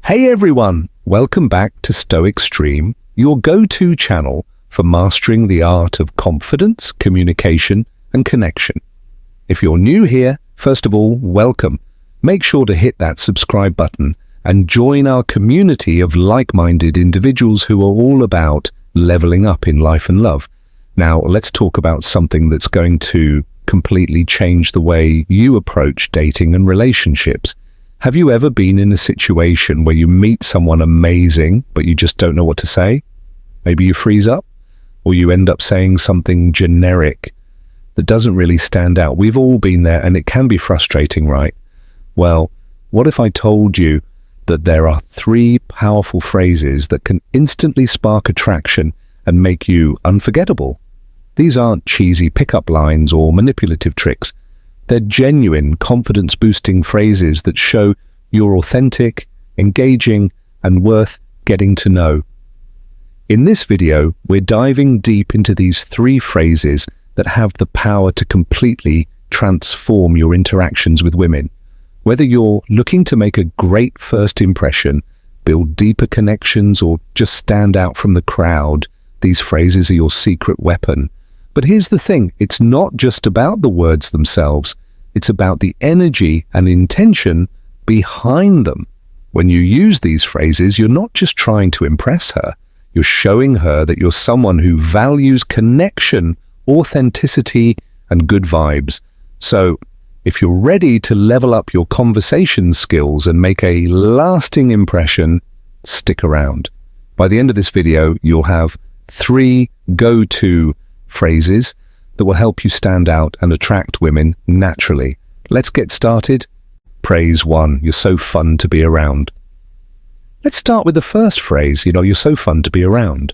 Hey everyone, welcome back to Stoic Stream, your go-to channel for mastering the art of confidence, communication, and connection. If you're new here, first of all, welcome. Make sure to hit that subscribe button and join our community of like-minded individuals who are all about leveling up in life and love. Now, let's talk about something that's going to completely change the way you approach dating and relationships. Have you ever been in a situation where you meet someone amazing, but you just don't know what to say? Maybe you freeze up, or you end up saying something generic that doesn't really stand out. We've all been there, and it can be frustrating, right? Well, what if I told you that there are 3 powerful phrases that can instantly spark attraction and make you unforgettable? These aren't cheesy pickup lines or manipulative tricks. They're genuine, confidence-boosting phrases that show you're authentic, engaging, and worth getting to know. In this video, we're diving deep into these 3 phrases that have the power to completely transform your interactions with women. Whether you're looking to make a great first impression, build deeper connections, or just stand out from the crowd, these phrases are your secret weapon. But here's the thing, it's not just about the words themselves, it's about the energy and intention behind them. When you use these phrases, you're not just trying to impress her, you're showing her that you're someone who values connection, authenticity, and good vibes. So, if you're ready to level up your conversation skills and make a lasting impression, stick around. By the end of this video, you'll have 3 go-to phrases that will help you stand out and attract women naturally. Let's get started. Phrase 1, you're so fun to be around. Let's start with the first phrase, you're so fun to be around.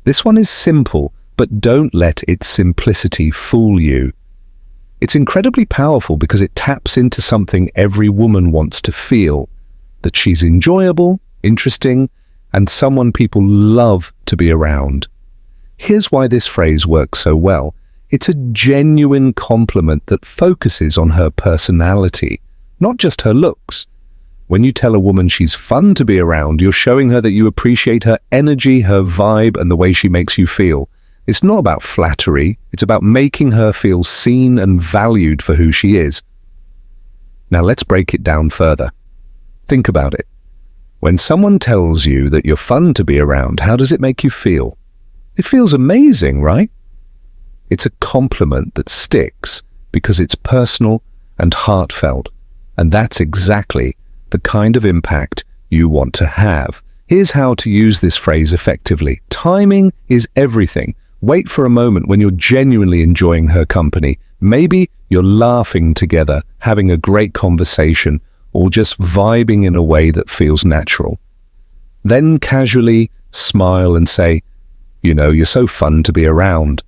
This one is simple, but don't let its simplicity fool you. It's incredibly powerful because it taps into something every woman wants to feel, that she's enjoyable, interesting, and someone people love to be around. Here's why this phrase works so well. It's a genuine compliment that focuses on her personality, not just her looks. When you tell a woman she's fun to be around, you're showing her that you appreciate her energy, her vibe, and the way she makes you feel. It's not about flattery, it's about making her feel seen and valued for who she is. Now let's break it down further. Think about it. When someone tells you that you're fun to be around, how does it make you feel? It feels amazing, right? It's a compliment that sticks because it's personal and heartfelt, and that's exactly the kind of impact you want to have. Here's how to use this phrase effectively. Timing is everything. Wait for a moment when you're genuinely enjoying her company. Maybe you're laughing together, having a great conversation, or just vibing in a way that feels natural. Then casually smile and say, you're so fun to be around.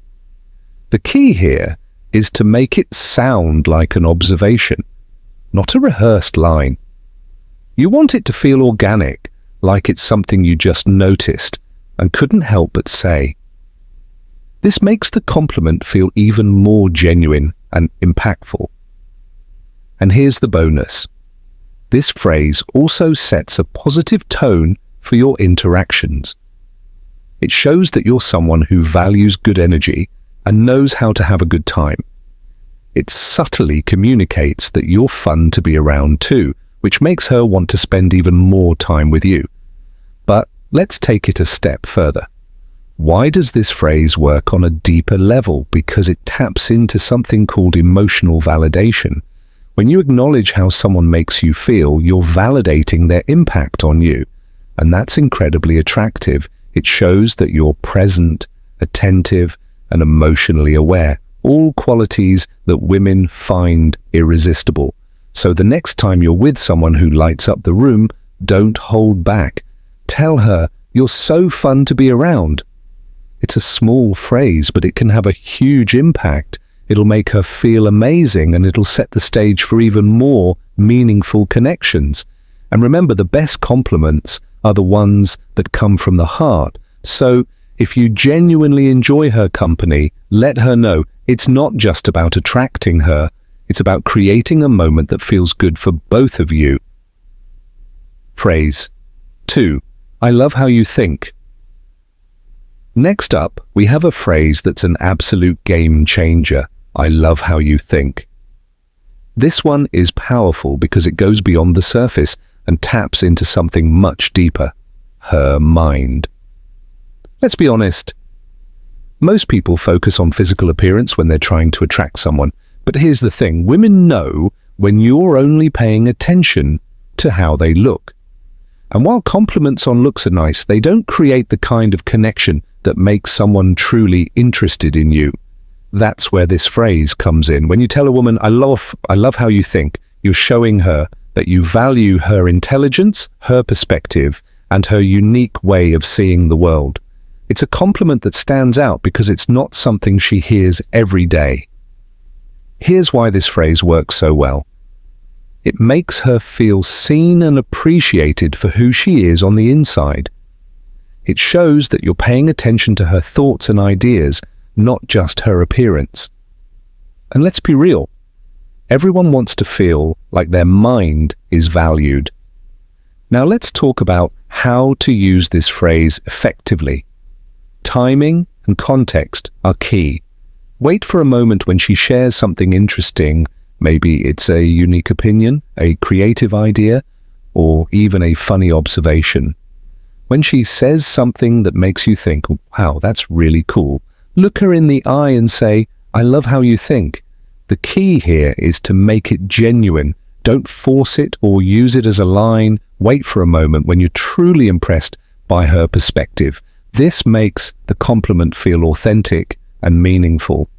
The key here is to make it sound like an observation, not a rehearsed line. You want it to feel organic, like it's something you just noticed and couldn't help but say. This makes the compliment feel even more genuine and impactful. And here's the bonus. This phrase also sets a positive tone for your interactions. It shows that you're someone who values good energy and knows how to have a good time. It subtly communicates that you're fun to be around too, which makes her want to spend even more time with you. But let's take it a step further. Why does this phrase work on a deeper level? Because it taps into something called emotional validation. When you acknowledge how someone makes you feel, you're validating their impact on you. And that's incredibly attractive. It shows that you're present, attentive, and emotionally aware, all qualities that women find irresistible. So the next time you're with someone who lights up the room, don't hold back. Tell her, you're so fun to be around. It's a small phrase, but it can have a huge impact. It'll make her feel amazing, and it'll set the stage for even more meaningful connections. And remember, the best compliments are the ones that come from the heart. So if you genuinely enjoy her company, let her know it's not just about attracting her, it's about creating a moment that feels good for both of you. Phrase 2. I love how you think. Next up, we have a phrase that's an absolute game changer. I love how you think. This one is powerful because it goes beyond the surface and taps into something much deeper, her mind. Let's be honest. Most people focus on physical appearance when they're trying to attract someone. But here's the thing, women know when you're only paying attention to how they look. And while compliments on looks are nice, they don't create the kind of connection that makes someone truly interested in you. That's where this phrase comes in. When you tell a woman, I love how you think, you're showing her that you value her intelligence, her perspective, and her unique way of seeing the world. It's a compliment that stands out because it's not something she hears every day. Here's why this phrase works so well. It makes her feel seen and appreciated for who she is on the inside. It shows that you're paying attention to her thoughts and ideas, not just her appearance. And let's be real. Everyone wants to feel like their mind is valued. Now let's talk about how to use this phrase effectively. Timing and context are key. Wait for a moment when she shares something interesting. Maybe it's a unique opinion, a creative idea, or even a funny observation. When she says something that makes you think, wow, that's really cool, look her in the eye and say, I love how you think. The key here is to make it genuine. Don't force it or use it as a line. Wait for a moment when you're truly impressed by her perspective. This makes the compliment feel authentic and meaningful.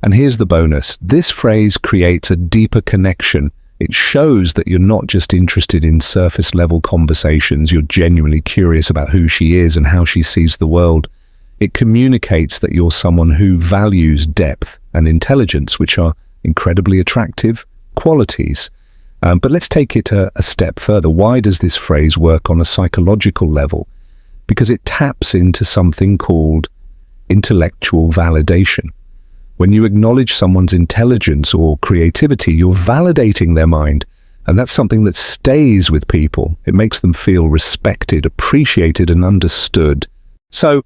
And here's the bonus. This phrase creates a deeper connection. It shows that you're not just interested in surface-level conversations. You're genuinely curious about who she is and how she sees the world. It communicates that you're someone who values depth and intelligence, which are incredibly attractive qualities. But let's take it a step further. Why does this phrase work on a psychological level? Because it taps into something called intellectual validation. When you acknowledge someone's intelligence or creativity, you're validating their mind, and that's something that stays with people. It makes them feel respected, appreciated, and understood. So,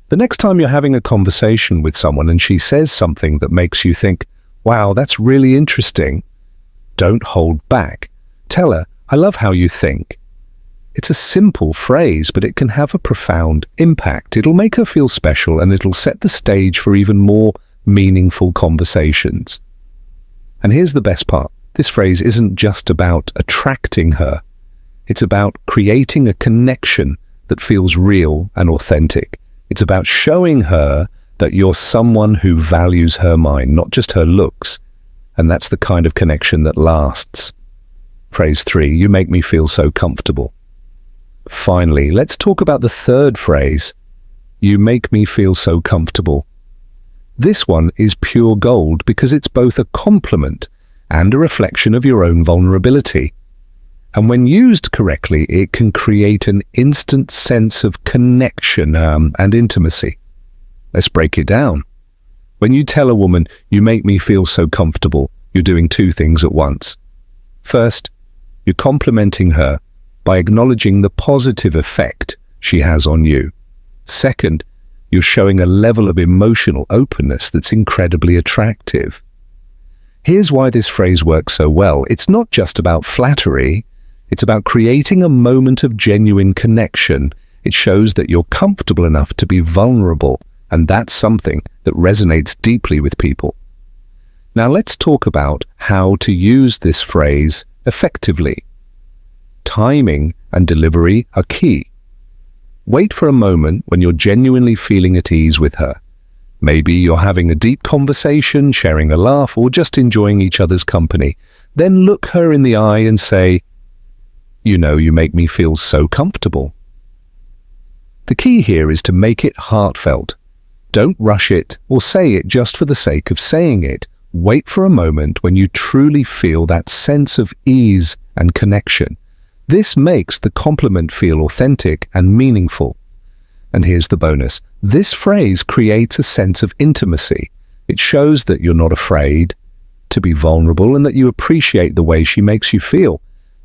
the next time you're having a conversation with someone and she says something that makes you think, wow, that's really interesting, don't hold back. Tell her, I love how you think. It's a simple phrase, but it can have a profound impact. It'll make her feel special, and it'll set the stage for even more meaningful conversations. And here's the best part. This phrase isn't just about attracting her. It's about creating a connection that feels real and authentic. It's about showing her that you're someone who values her mind, not just her looks. And that's the kind of connection that lasts. Phrase 3, you make me feel so comfortable. Finally, let's talk about the third phrase, you make me feel so comfortable. This one is pure gold because it's both a compliment and a reflection of your own vulnerability. And when used correctly, it can create an instant sense of connection and intimacy. Let's break it down. When you tell a woman, you make me feel so comfortable, you're doing two things at once. First, you're complimenting her by acknowledging the positive effect she has on you. Second, you're showing a level of emotional openness that's incredibly attractive. Here's why this phrase works so well. It's not just about flattery. It's about creating a moment of genuine connection. It shows that you're comfortable enough to be vulnerable, and that's something that resonates deeply with people. Now let's talk about how to use this phrase effectively. Timing and delivery are key. Wait for a moment when you're genuinely feeling at ease with her. Maybe you're having a deep conversation, sharing a laugh, or just enjoying each other's company. Then look her in the eye and say, you know, you make me feel so comfortable. The key here is to make it heartfelt. Don't rush it or say it just for the sake of saying it. Wait for a moment when you truly feel that sense of ease and connection. This makes the compliment feel authentic and meaningful. And here's the bonus. This phrase creates a sense of intimacy. It shows that you're not afraid to be vulnerable and that you appreciate the way she makes you feel.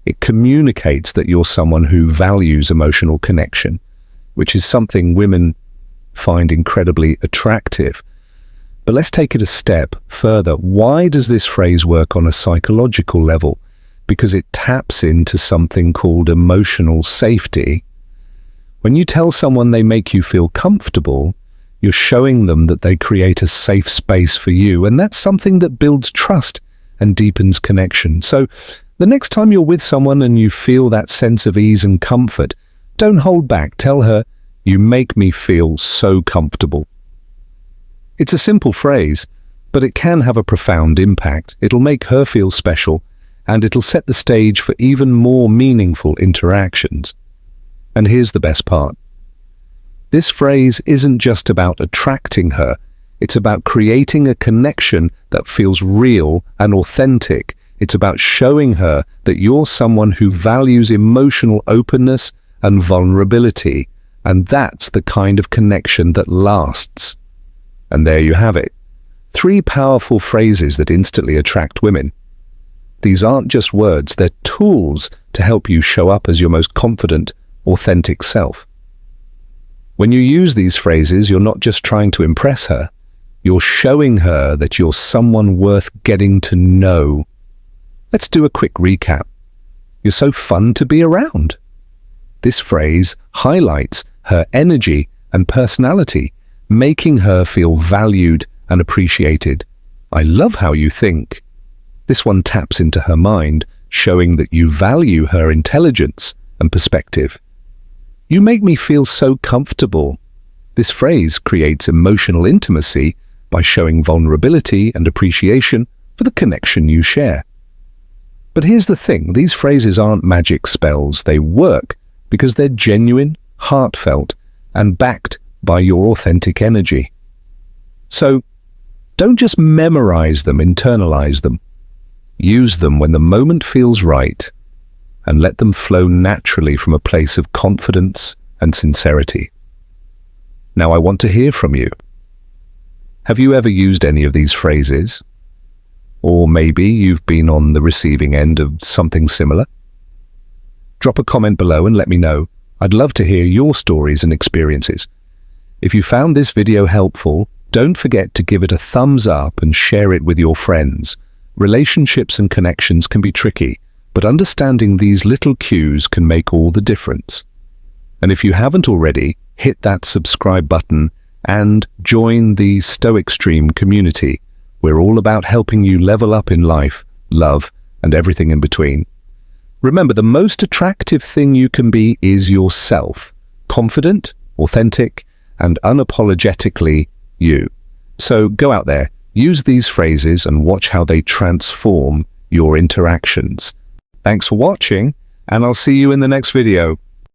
It communicates that you're someone who values emotional connection, which is something women find incredibly attractive. But let's take it a step further. Why does this phrase work on a psychological level? Because it taps into something called emotional safety. When you tell someone they make you feel comfortable, you're showing them that they create a safe space for you, and that's something that builds trust and deepens connection. So the next time you're with someone and you feel that sense of ease and comfort, don't hold back. Tell her, "You make me feel so comfortable." It's a simple phrase, but it can have a profound impact. It'll make her feel special, and it'll set the stage for even more meaningful interactions. And here's the best part. This phrase isn't just about attracting her, it's about creating a connection that feels real and authentic. It's about showing her that you're someone who values emotional openness and vulnerability, and that's the kind of connection that lasts. And there you have it. 3 powerful phrases that instantly attract women. These aren't just words, they're tools to help you show up as your most confident, authentic self. When you use these phrases, you're not just trying to impress her, you're showing her that you're someone worth getting to know. Let's do a quick recap. You're so fun to be around. This phrase highlights her energy and personality, making her feel valued and appreciated. I love how you think. This one taps into her mind, showing that you value her intelligence and perspective. You make me feel so comfortable. This phrase creates emotional intimacy by showing vulnerability and appreciation for the connection you share. But here's the thing, these phrases aren't magic spells. They work because they're genuine, heartfelt, and backed by your authentic energy. So, don't just memorize them, internalize them. Use them when the moment feels right, and let them flow naturally from a place of confidence and sincerity. Now I want to hear from you. Have you ever used any of these phrases? Or maybe you've been on the receiving end of something similar? Drop a comment below and let me know. I'd love to hear your stories and experiences. If you found this video helpful, don't forget to give it a thumbs up and share it with your friends. Relationships and connections can be tricky, but understanding these little cues can make all the difference. And if you haven't already, hit that subscribe button and join the Stoic Stream community. We're all about helping you level up in life, love, and everything in between. Remember, the most attractive thing you can be is yourself. Confident, authentic, and unapologetically you. So go out there, use these phrases and watch how they transform your interactions. Thanks for watching, and I'll see you in the next video.